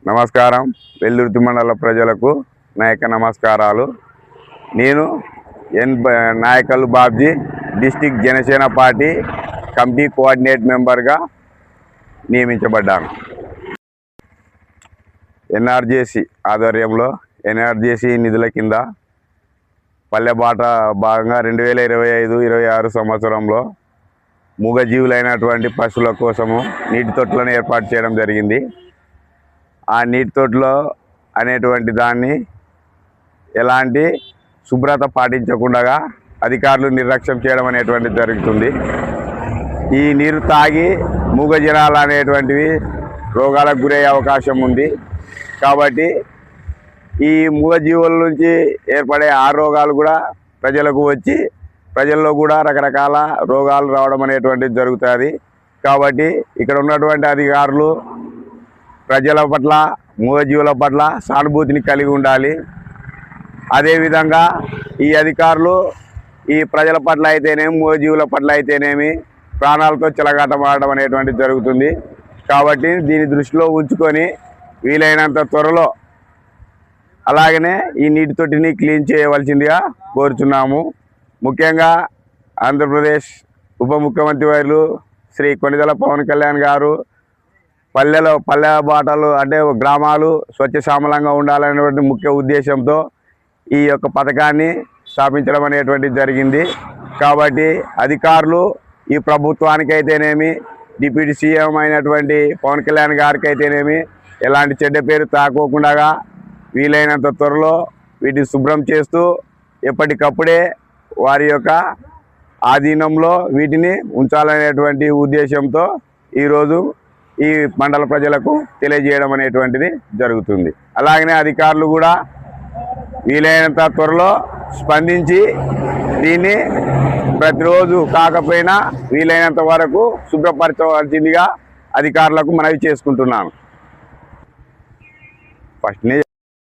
నమస్కారం. వెల్లుర్తి మండల ప్రజలకు నా యొక్క నమస్కారాలు. నేను Nayakal Babji, district Janasena party committee coordinate మెంబర్గా నియమించబడ్డాను. ఎన్ఆర్జేసీ ఆధ్వర్యంలో ఎన్ఆర్జేసీ నిధుల కింద పల్లెబాట భాగంగా 2025-26 సంవత్సరంలో మూగజీవులైనటువంటి పశువుల కోసము నీటి తొట్టులను ఏర్పాటు చేయడం జరిగింది. ఆ నీటి తొట్టులో అనేటువంటి దాన్ని ఎలాంటి శుభ్రత పాటించకుండా అధికారులు నిర్లక్ష్యం చేయడం అనేటువంటిది జరుగుతుంది. ఈ నీరు తాగి మూగజనాలు అనేటువంటివి రోగాలకు గురయ్యే అవకాశం ఉంది. కాబట్టి ఈ మూగజీవుల నుంచి ఏర్పడే ఆ రోగాలు కూడా ప్రజలకు వచ్చి ప్రజల్లో కూడా రకరకాల రోగాలు రావడం అనేటువంటిది జరుగుతుంది. కాబట్టి ఇక్కడ ఉన్నటువంటి అధికారులు ప్రజల పట్ల మూగజీవుల పట్ల సానుభూతిని కలిగి ఉండాలి. అదేవిధంగా ఈ అధికారులు ఈ ప్రజల పట్ల అయితేనేమి మూగజీవుల పట్ల అయితేనేమి ప్రాణాలతో చెలగాటమాడడం అనేటువంటిది జరుగుతుంది. కాబట్టి దీన్ని దృష్టిలో ఉంచుకొని వీలైనంత త్వరలో అలాగనే ఈ నీటి తొట్టిని క్లీన్ చేయవలసిందిగా కోరుచున్నాము. ముఖ్యంగా ఆంధ్రప్రదేశ్ ఉప ముఖ్యమంత్రి వర్యులు శ్రీ కొణిదెల పవన్ కళ్యాణ్ గారు పల్లె బాటలు అంటే గ్రామాలు స్వచ్ఛశ్యామలంగా ఉండాలనేటువంటి ముఖ్య ఉద్దేశంతో ఈ యొక్క పథకాన్ని స్థాపించడం అనేటువంటిది జరిగింది. కాబట్టి అధికారులు ఈ ప్రభుత్వానికైతేనేమి డిప్యూటీ సీఎం అయినటువంటి పవన్ కళ్యాణ్ గారికి అయితేనేమి ఎలాంటి చెడ్డ పేరు తాకోకుండా వీలైనంత త్వరలో వీటిని శుభ్రం చేస్తూ ఎప్పటికప్పుడే వారి యొక్క ఆధీనంలో వీటిని ఉంచాలనేటువంటి ఉద్దేశంతో ఈరోజు ఈ మండల ప్రజలకు తెలియజేయడం అనేటువంటిది జరుగుతుంది. అలాగనే అధికారులు కూడా వీలైనంత త్వరలో స్పందించి దీన్ని ప్రతిరోజు కాకపోయినా వీలైనంత వరకు శుభ్రపరచవలసిందిగా అధికారులకు మనవి చేసుకుంటున్నాను. ఫస్ట్